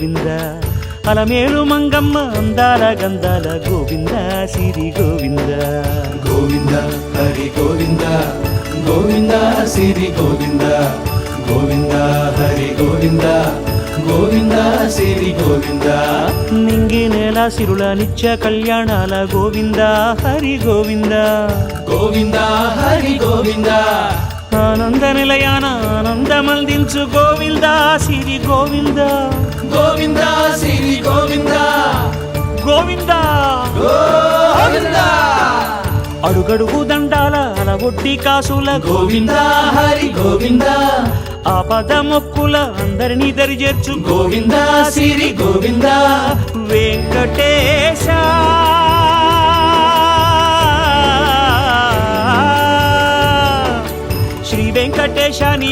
గోవింద అలమేలు మంగమ్మ అందాల గంధాల గోవింద సిరి గోవింద గోవింద హరి గోవింద గోవింద సిరి గోవింద గోవింద హరి గోవింద గోవింద సిరి గోవింద నింగి నేల సిరుల నిత్య కళ్యాణాల గోవింద హరి గోవింద గోవింద హరి గోవింద ఆనంద నిలయాన ఆనందమందించు గోవింద సిరి గోవింద గోవింద సిరి గోవింద గోవింద గోవింద అడుగడుగు దండాల అలవొడ్డి కాసుల గోవింద హరి గోవింద ఆపద మొక్కుల అందరినీ దరిచేర్చు గోవింద సిరి గోవింద వెంకటేశ శ్రీ వెంకటేశ నీ